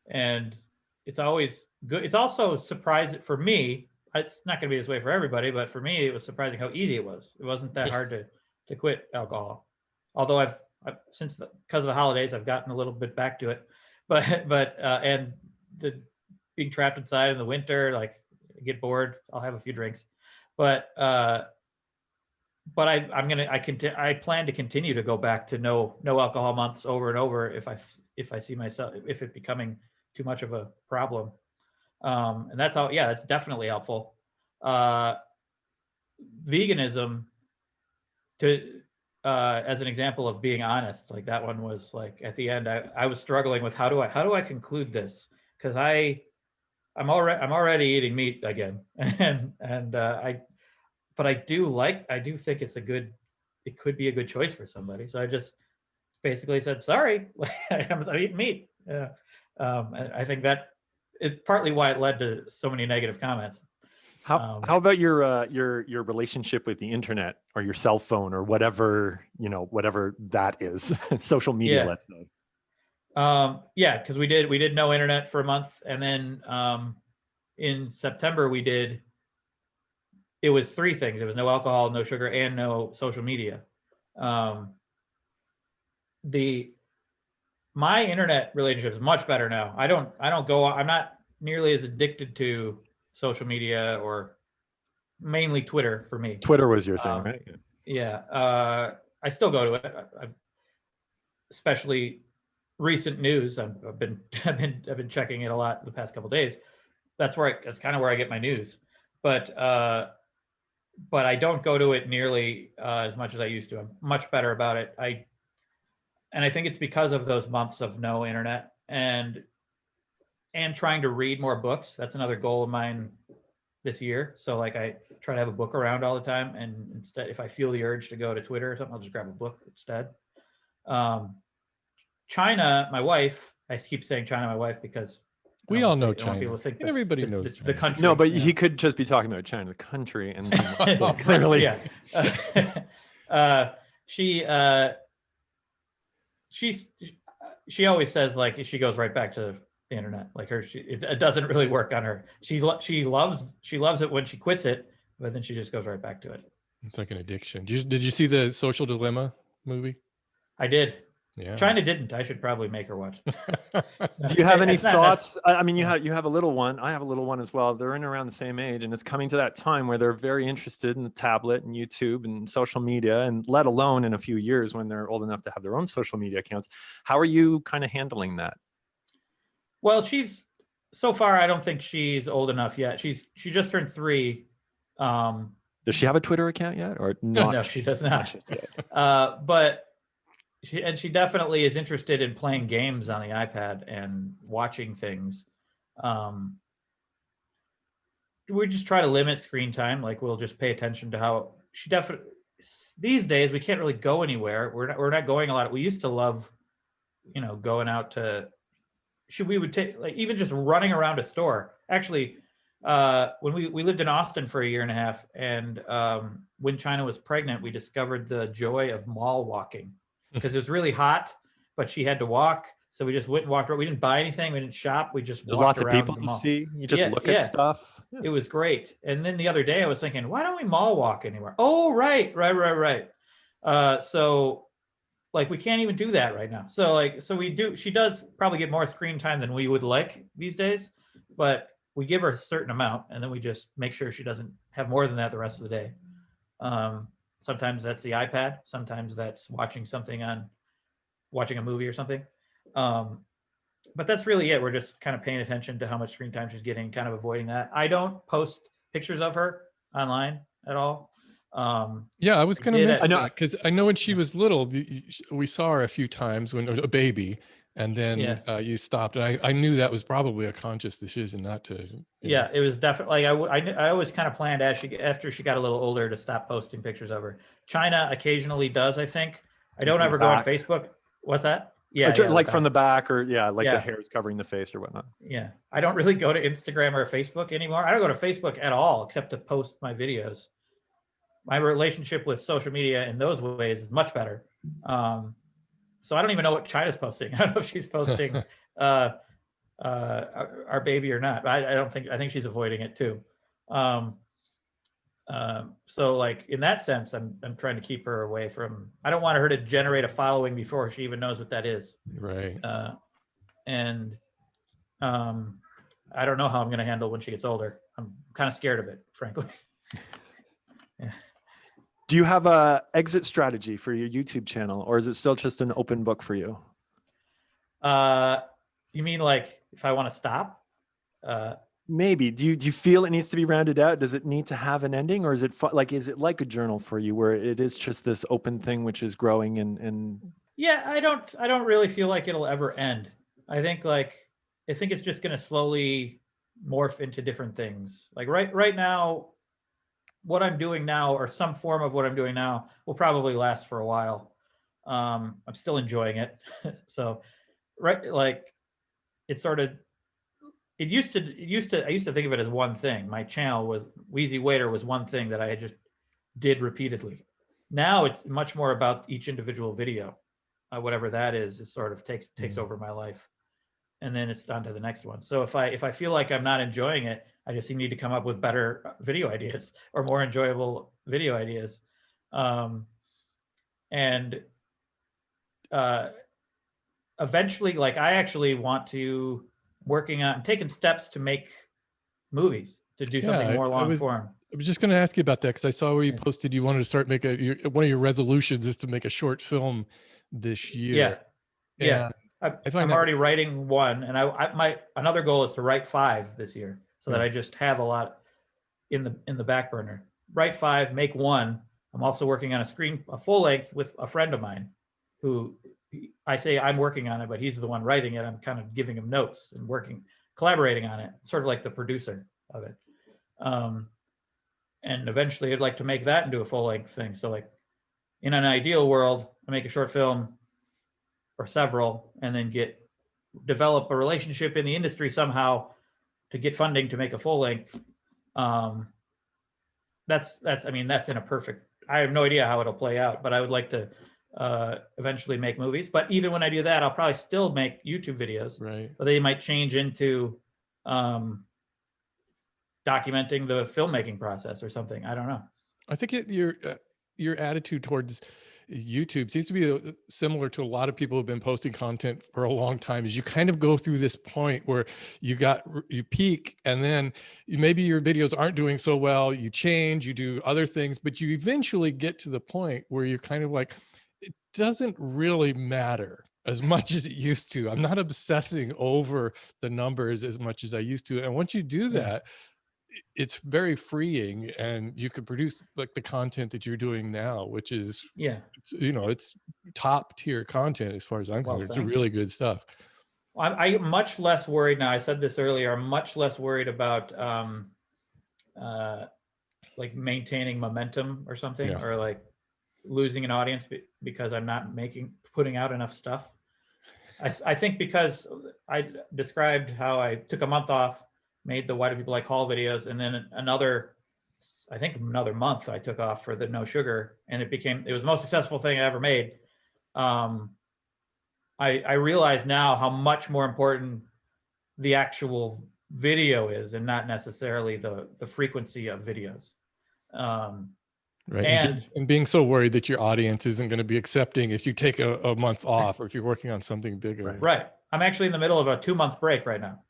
and it's always good. It's also surprising for me. It's not going to be this way for everybody, but for me, it was surprising how easy it was. It wasn't that hard to quit alcohol. Although I've because of the holidays, I've gotten a little bit back to it, but and the being trapped inside in the winter, like I get bored, I'll have a few drinks, but I plan to continue to go back to no alcohol months over and over if I see myself, if it becoming too much of a problem. And that's that's definitely helpful. Veganism, as an example of being honest, like that one was like at the end, I was struggling with how do I conclude this? Because I'm already eating meat again, but I do think it could be a good choice for somebody. So I just basically said, sorry, I'm eating meat. I think that is partly why it led to so many negative comments. How about your relationship with the internet or your cell phone or whatever that is, social media, let's say? Because we did no internet for a month, and then in September it was 3 things. It was no alcohol, no sugar, and no social media. My internet relationship is much better now. I'm not nearly as addicted to social media, or mainly Twitter for me. Twitter was your thing, right? Yeah. I still go to it. Especially recent news. I've been checking it a lot the past couple of days. That's kind of where I get my news. But I don't go to it nearly as much as I used to. I'm much better about it. And I think it's because of those months of no internet and trying to read more books. That's another goal of mine this year. So like I try to have a book around all the time, and instead, if I feel the urge to go to Twitter or something, I'll just grab a book instead. China, my wife, I keep saying China, my wife, because We all know I don't want China. people to think that Everybody knows the China. country. No, but you know. he could just be talking about China, the country, and Oh, clearly, Yeah. She always says like she goes right back to the internet. Like it doesn't really work on her. She loves it when she quits it, but then she just goes right back to it. It's like an addiction. Did you see the Social Dilemma movie? I did. Yeah. China didn't. I should probably make her watch. do you have any It's not- thoughts? I mean, you have a little one. I have a little one as well. They're in around the same age, and it's coming to that time where they're very interested in the tablet and YouTube and social media, and let alone in a few years when they're old enough to have their own social media accounts. How are you kind of handling that? Well, so far, I don't think she's old enough yet. She just turned 3. Does she have a Twitter account yet, or not? No, she does not. just yet. But she definitely is interested in playing games on the iPad and watching things. We just try to limit screen time. Like we'll just pay attention to how she definitely. These days we can't really go anywhere. We're not going a lot. We used to love, going out to. We would take like even just running around a store. Actually, when we lived in Austin for a year and a half, and when China was pregnant, we discovered the joy of mall walking. Because it was really hot, but she had to walk. So we just went and walked around. We didn't buy anything. We didn't shop. We just There's walked lots of around people the to mall. see. You just look at stuff. Yeah. It was great. And then the other day I was thinking, why don't we mall walk anywhere? Oh, right. So like we can't even do that right now. So we do. She does probably get more screen time than we would like these days, but we give her a certain amount, and then we just make sure she doesn't have more than that the rest of the day. Sometimes that's the iPad. Sometimes that's watching a movie or something. But that's really it. We're just kind of paying attention to how much screen time she's getting, kind of avoiding that. I don't post pictures of her online at all. Yeah, I was going to mention that, because I know when she was little, we saw her a few times when a baby, and then you stopped. And I knew that was probably a conscious decision not to. Yeah, it was definitely. I always kind of planned after she got a little older to stop posting pictures of her. China occasionally does, I think. I don't ever go on Facebook. What's that? Yeah, like from the back, or the hair's covering the face or whatnot. Yeah, I don't really go to Instagram or Facebook anymore. I don't go to Facebook at all except to post my videos. My relationship with social media in those ways is much better. So I don't even know what China's posting. I don't know if she's posting our baby or not. I think she's avoiding it too. So like in that sense, I'm trying to keep her away from. I don't want her to generate a following before she even knows what that is. Right. And I don't know how I'm going to handle when she gets older. I'm kind of scared of it, frankly. Yeah. Do you have a exit strategy for your YouTube channel, or is it still just an open book for you? You mean like if I want to stop? Maybe. Do you feel it needs to be rounded out? Does it need to have an ending, or is it like a journal for you where it is just this open thing which is growing and? Yeah, I don't really feel like it'll ever end. I think it's just going to slowly morph into different things. Like right now, what I'm doing now, or some form of what I'm doing now, will probably last for a while. I'm still enjoying it. So, it's sort of. I used to think of it as one thing. My channel was Wheezy Waiter was one thing that I just did repeatedly. Now it's much more about each individual video, whatever that is. It sort of takes over my life, and then it's on to the next one. So if I feel like I'm not enjoying it, I just need to come up with better video ideas or more enjoyable video ideas, and eventually, like I actually want to. I'm taking steps to make movies, to do something more long form. I was just going to ask you about that because I saw where you Yeah. posted you wanted to start one of your resolutions is to make a short film this year. Yeah. And I find I'm that already writing one, and my another goal is to write 5 this year, so that I just have a lot in the back burner. Write 5, make 1. I'm also working on a full length with a friend of mine, who I say I'm working on it, but he's the one writing it. I'm kind of giving him notes and collaborating on it, sort of like the producer of it. And eventually, I'd like to make that into a full length thing. So, like, in an ideal world, I make a short film or several, and then develop a relationship in the industry somehow to get funding to make a full length. That's in a perfect, I have no idea how it'll play out, but I would like to eventually make movies. But even when I do that, I'll probably still make YouTube videos, right. but they might change into documenting the filmmaking process or something. I don't know. I think your attitude towards YouTube seems to be similar to a lot of people who've been posting content for a long time. Is you kind of go through this point where you peak, and then maybe your videos aren't doing so well. You change, you do other things, but you eventually get to the point where you're kind of like, it doesn't really matter as much as it used to. I'm not obsessing over the numbers as much as I used to. And once you do that, it's very freeing, and you could produce like the content that you're doing now, which is, it's top tier content as far as I'm concerned. It's really good stuff. I'm much less worried now. I said this earlier. I'm much less worried about like maintaining momentum or something, or like losing an audience because I'm not putting out enough stuff. I think because I described how I took a month off, made the Why Do People Like Haul videos, and then another month I took off for the no sugar, and it was the most successful thing I ever made. I realize now how much more important the actual video is, and not necessarily the frequency of videos. Right. And being so worried that your audience isn't going to be accepting if you take a month off, or if you're working on something bigger. Right. I'm actually in the middle of a 2-month break right now,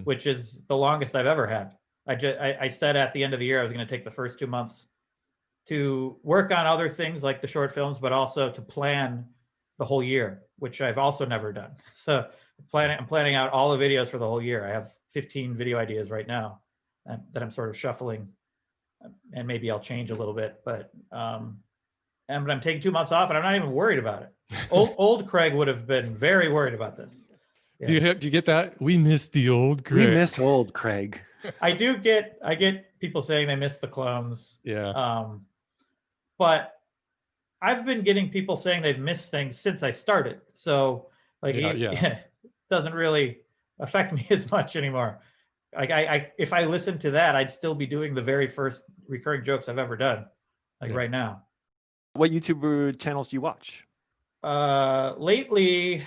which is the longest I've ever had. I said at the end of the year I was going to take the first 2 months to work on other things like the short films, but also to plan the whole year, which I've also never done. So I'm planning out all the videos for the whole year. I have 15 video ideas right now that I'm sort of shuffling, and maybe I'll change a little bit, but I'm taking 2 months off, and I'm not even worried about it. Old Craig would have been very worried about this. Yeah. Do you get that? We miss the old Craig. We miss old Craig. I get people saying they miss the clones. Yeah. But I've been getting people saying they've missed things since I started. So it doesn't really affect me as much anymore. Like if I listened to that, I'd still be doing the very first recurring jokes I've ever done, right now. What YouTuber channels do you watch? Lately,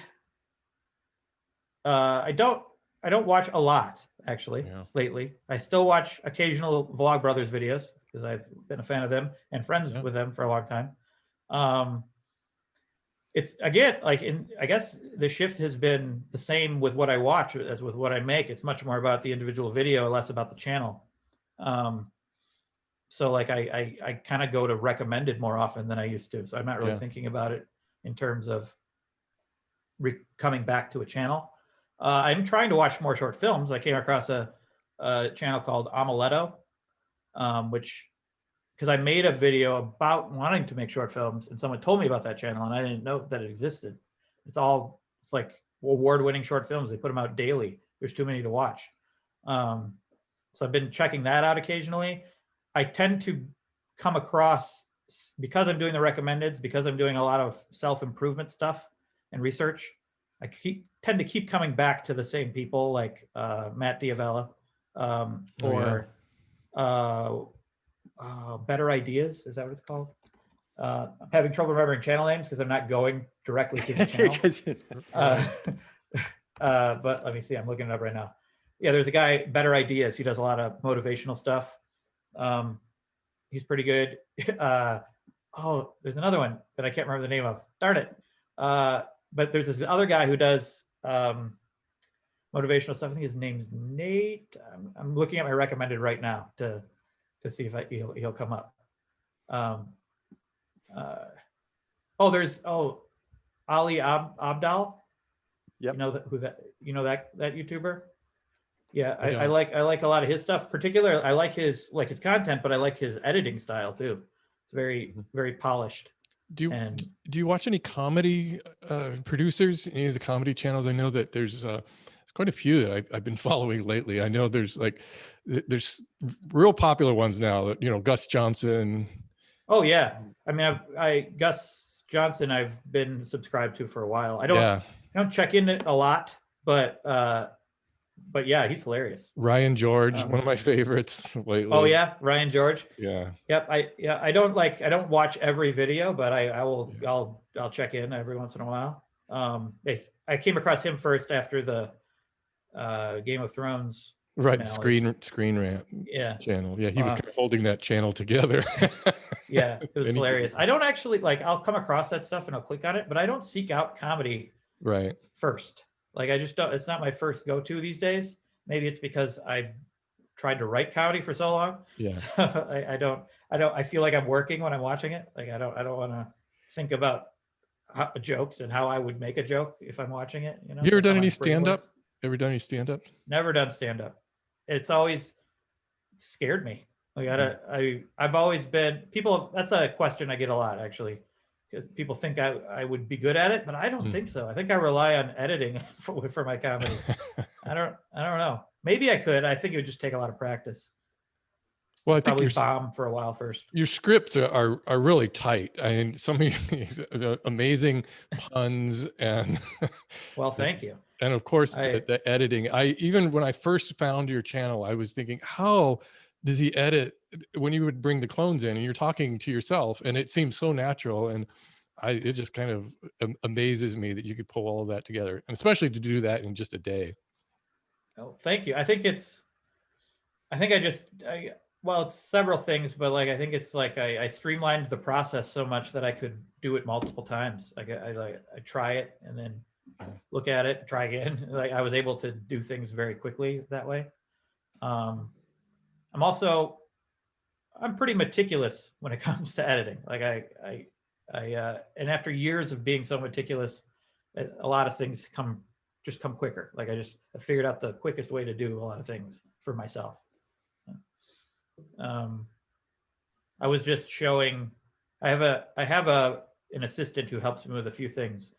I don't watch a lot, actually. Lately, I still watch occasional Vlogbrothers videos because I've been a fan of them and friends with them for a long time. It's again, I guess the shift has been the same with what I watch as with what I make. It's much more about the individual video, less about the channel. So like I kind of go to recommended more often than I used to. So I'm not really thinking about it in terms of coming back to a channel. I'm trying to watch more short films. I came across a channel called Omeletto, because I made a video about wanting to make short films, and someone told me about that channel, and I didn't know that it existed. It's like award-winning short films. They put them out daily. There's too many to watch. So I've been checking that out occasionally. I tend to come across, because I'm doing the recommendeds, because I'm doing a lot of self-improvement stuff and research, I tend to keep coming back to the same people, like Matt Diavella, Better Ideas. Is that what it's called? I'm having trouble remembering channel names because I'm not going directly to the channel. But let me see. I'm looking it up right now. Yeah, there's a guy, Better Ideas. He does a lot of motivational stuff. He's pretty good. There's another one that I can't remember the name of. Darn it. But there's this other guy who does motivational stuff. I think his name's Nate. I'm looking at my recommended right now to to see if he'll come up. There's Ali Abdal. Yep. That YouTuber. Yeah, I like a lot of his stuff. Particularly, I like his content, but I like his editing style too. It's very very polished. Do you watch any comedy producers? Any of the comedy channels? I know that there's quite a few that I've been following lately. I know there's there's real popular ones now. Gus Johnson. Oh yeah, I mean, Gus Johnson I've been subscribed to for a while. I don't check in it a lot, but yeah, he's hilarious. Ryan George, one of my favorites lately. Oh yeah, Ryan George. Yeah. Yep. I don't watch every video, but I'll check in every once in a while. I came across him first after the Game of Thrones. Right, finale. Screen Rant. Yeah. Channel. Yeah, he was kind of holding that channel together. Yeah, it was hilarious. I don't actually I'll come across that stuff and I'll click on it, but I don't seek out comedy first. I just don't. It's not my first go-to these days. Maybe it's because I tried to write comedy for so long. Yeah. So I feel like I'm working when I'm watching it. I don't want to think about jokes and how I would make a joke if I'm watching it. Have you ever done any stand-up? Ever done any stand-up? Never done stand-up. It's always scared me. I've always been that's a question I get a lot actually. Because people think I would be good at it, but I don't think so. I think I rely on editing for my comedy. I don't know. Maybe I could. I think it would just take a lot of practice. Well, I think probably bomb for a while first. Your scripts are really tight. I mean, some of your amazing puns and. Well, thank you. And of course, the editing. Even when I first found your channel, I was thinking, how does he edit when you would bring the clones in and you're talking to yourself, and it seems so natural, and it just kind of amazes me that you could pull all of that together, and especially to do that in just a day. Oh, thank you. It's several things, but I think it's I streamlined the process so much that I could do it multiple times. I try it and then look at it, try again. I was able to do things very quickly that way. I'm pretty meticulous when it comes to editing. And after years of being so meticulous, a lot of things come quicker. I figured out the quickest way to do a lot of things for myself. I was just showing, I have an assistant who helps me with a few things.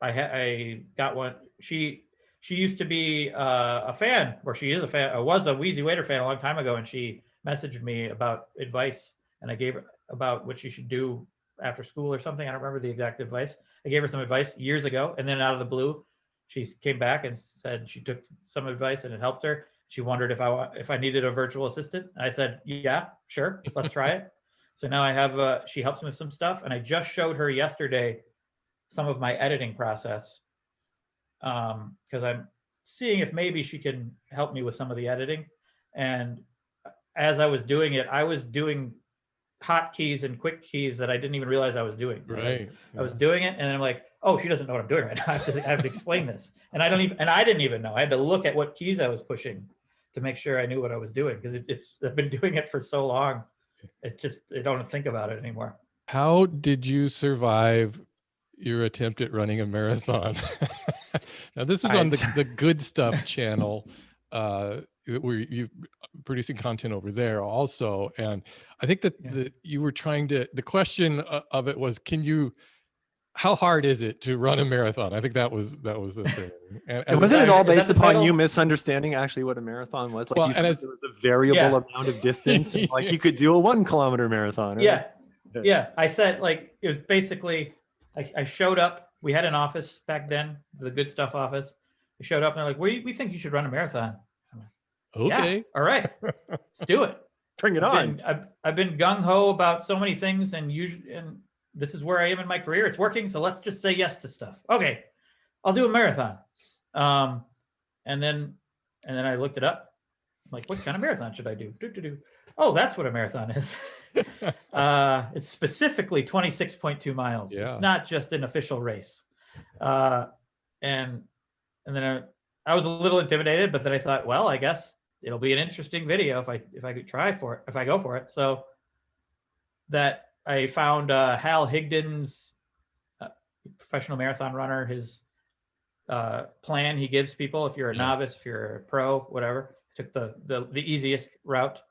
I got one. She used to be a fan, or she is a fan. I was a Wheezy Waiter fan a long time ago, and she messaged me about advice, and I gave her about what she should do after school or something. I don't remember the exact advice. I gave her some advice years ago, and then out of the blue, she came back and said she took some advice and it helped her. She wondered if I needed a virtual assistant. I said, yeah, sure, let's try it. So now I have she helps me with some stuff, and I just showed her yesterday some of my editing process, because I'm seeing if maybe she can help me with some of the editing. And as I was doing it, I was doing hotkeys and quick keys that I didn't even realize I was doing. Right. I was doing it, and then I'm like, oh, she doesn't know what I'm doing right now. I have to explain this. And I didn't even know. I had to look at what keys I was pushing to make sure I knew what I was doing, because I've been doing it for so long. I don't think about it anymore. How did you survive your attempt at running a marathon? Now, this was on the Good Stuff channel, where you producing content over there also. And I think that you were trying to, the question of it was, how hard is it to run a marathon? I think that was the thing. And wasn't it all based upon you misunderstanding actually what a marathon was? You said there was a variable amount of distance, and you could do a 1 kilometer marathon. Right? Yeah. I said it was basically, I showed up. We had an office back then, the Good Stuff office. I showed up and they're like, we think you should run a marathon. Okay. Yeah, all right, let's do it. Bring it on. I've been gung ho about so many things, and this is where I am in my career. It's working, so let's just say yes to stuff. Okay, I'll do a marathon. And then I looked it up. I'm like, what kind of marathon should I do? Oh, that's what a marathon is. It's specifically 26.2 miles. Yeah. It's not just an official race. And then I was a little intimidated, but then I thought, well, I guess it'll be an interesting video if I could try for it, if I go for it. So that I found Hal Higdon's professional marathon runner, his plan he gives people if you're a novice, if you're a pro, whatever. Took the easiest route,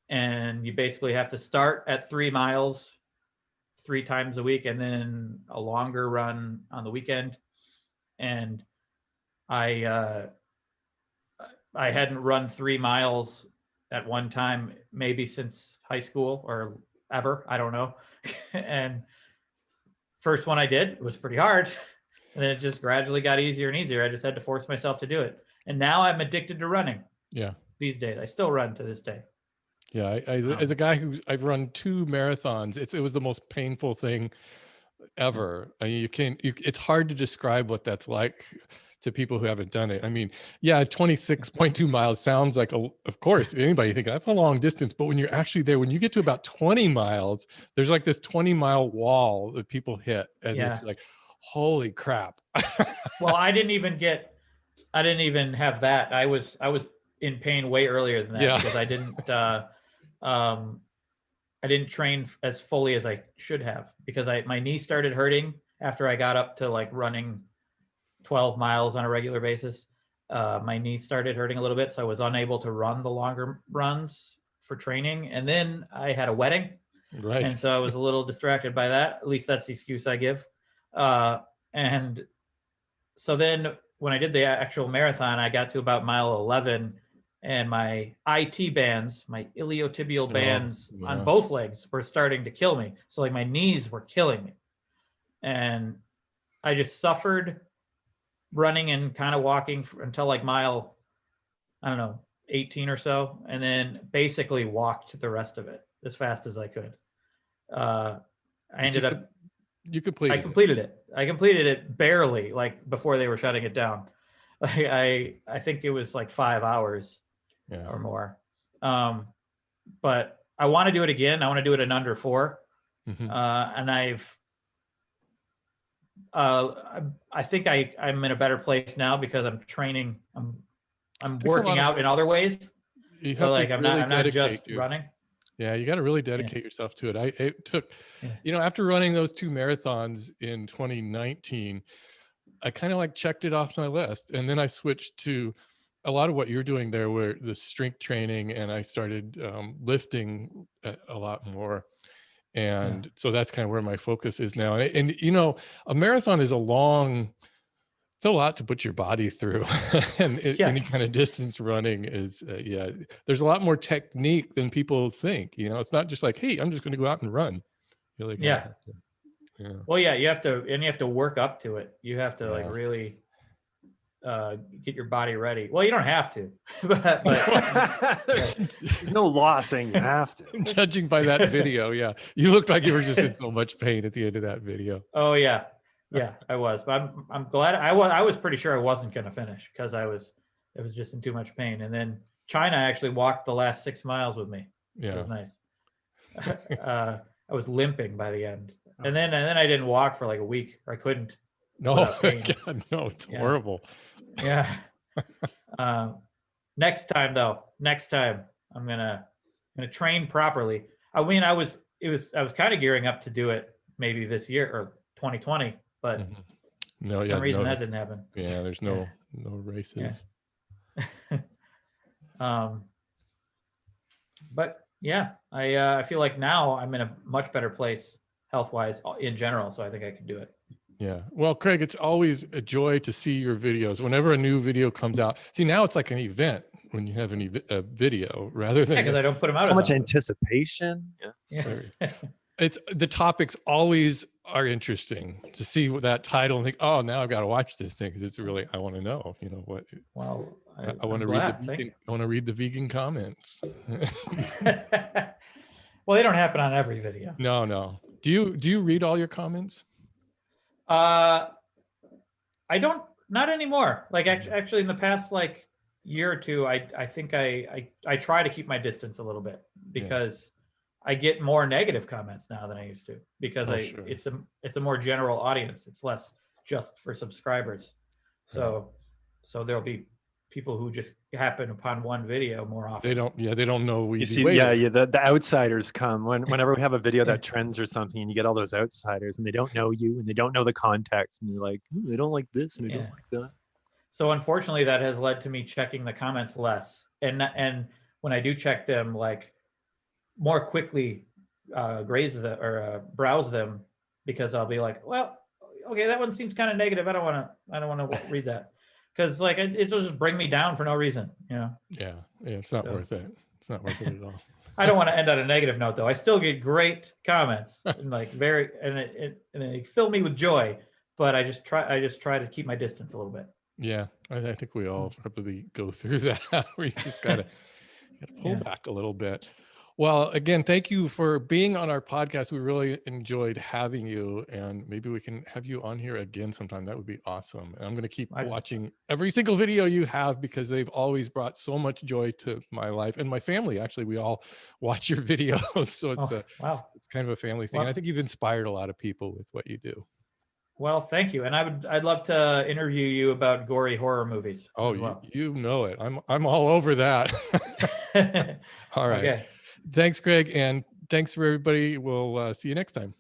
and you basically have to start at 3 miles 3 times a week, and then a longer run on the weekend. And I hadn't run 3 miles at one time maybe since high school or ever, I don't know. And first one I did was pretty hard, and then it just gradually got easier and easier. I just had to force myself to do it, and now I'm addicted to running. Yeah, these days I still run to this day. yeah. As a guy I've run 2 marathons, it was the most painful thing ever. I mean, it's hard to describe what that's like to people who haven't done it. I mean, yeah, 26.2 miles sounds like of course, anybody think that's a long distance, but when you're actually there, when you get to about 20 miles, there's like this 20-mile wall that people hit, and it's like, holy crap. Well, I didn't even have that. I was in pain way earlier than that because I didn't train as fully as I should have, because my knee started hurting after I got up to like running 12 miles on a regular basis. My knee started hurting a little bit, so I was unable to run the longer runs for training. And then I had a wedding, right? And so I was a little distracted by that. At least that's the excuse I give. And so then when I did the actual marathon, I got to about mile 11, and my IT bands, my iliotibial bands on both legs were starting to kill me. So like my knees were killing me. And I just suffered running and kind of walking until like mile, I don't know, 18 or so. And then basically walked the rest of it as fast as I could. I completed it. I completed it barely, like before they were shutting it down. I think it was like 5 hours or more. But I want to do it again. I want to do it in under 4. Mm-hmm. And I think I'm in a better place now because I'm training. I'm working out in other ways. You have to I'm not just running. Yeah, you got to really dedicate yourself to it. It took, after running those 2 marathons in 2019, I kind of like checked it off my list. And then I switched to a lot of what you're doing there, where the strength training, and I started lifting a lot more. And so that's kind of where my focus is now. And a marathon is it's a lot to put your body through. And any kind of distance running is, there's a lot more technique than people think. It's not just like, hey, I'm just going to go out and run. You're like, Well, you have to work up to it. You have to like really get your body ready. Well, you don't have to, but there's no law saying you have to. Judging by that video, you looked like you were just in so much pain at the end of that video. Oh yeah, I was. But I'm glad I was pretty sure I wasn't going to finish because I was just in too much pain. And then China actually walked the last 6 miles with me. It was nice. I was limping by the end, and then I didn't walk for like a week, or I couldn't. No, God, no, it's horrible. Yeah. Next time I'm gonna train properly. I mean, I was kind of gearing up to do it maybe this year or 2020, but for some reason that didn't happen. Yeah, there's no races. But I feel like now I'm in a much better place health-wise in general, so I think I can do it. Yeah. Well, Craig, it's always a joy to see your videos. Whenever a new video comes out, see, now it's like an event when you have a video rather than because I don't put them out. So much anticipation. It's the topics always are interesting to see that title and think, oh, now I've got to watch this thing because it's really, I want to know, what. Well, I want to read the vegan comments. Well, they don't happen on every video. No. Do you read all your comments? I don't, not anymore. Like actually in the past like year or two, I think I try to keep my distance a little bit because I get more negative comments now than I used to because it's a more general audience. It's less just for subscribers. So there'll be people who just happen upon one video more often. They don't know You Wheezy see, Waiter. yeah, the outsiders come whenever we have a video that trends or something, and you get all those outsiders, and they don't know you, and they don't know the context, and you're like, "Ooh, they don't like this, and they don't Yeah. like that." So unfortunately, that has led to me checking the comments less, and when I do check them, like more quickly, browse them, because I'll be like, well, okay, that one seems kind of negative. I don't want to read that, because like it'll just bring me down for no reason, you know. Yeah, it's not worth it. It's not worth it at all. I don't want to end on a negative note, though. I still get great comments, and like and they fill me with joy. But I just try to keep my distance a little bit. Yeah, I think we all probably go through that. We just gotta pull back a little bit. Well, again, thank you for being on our podcast. We really enjoyed having you, and maybe we can have you on here again sometime. That would be awesome. And I'm going to keep watching every single video you have, because they've always brought so much joy to my life and my family. Actually, we all watch your videos, so it's it's kind of a family thing. And I think you've inspired a lot of people with what you do. Well, thank you. And I'd love to interview you about gory horror movies. Oh, you know it. I'm all over that. All right. Okay. Thanks, Greg. And thanks for everybody. We'll see you next time.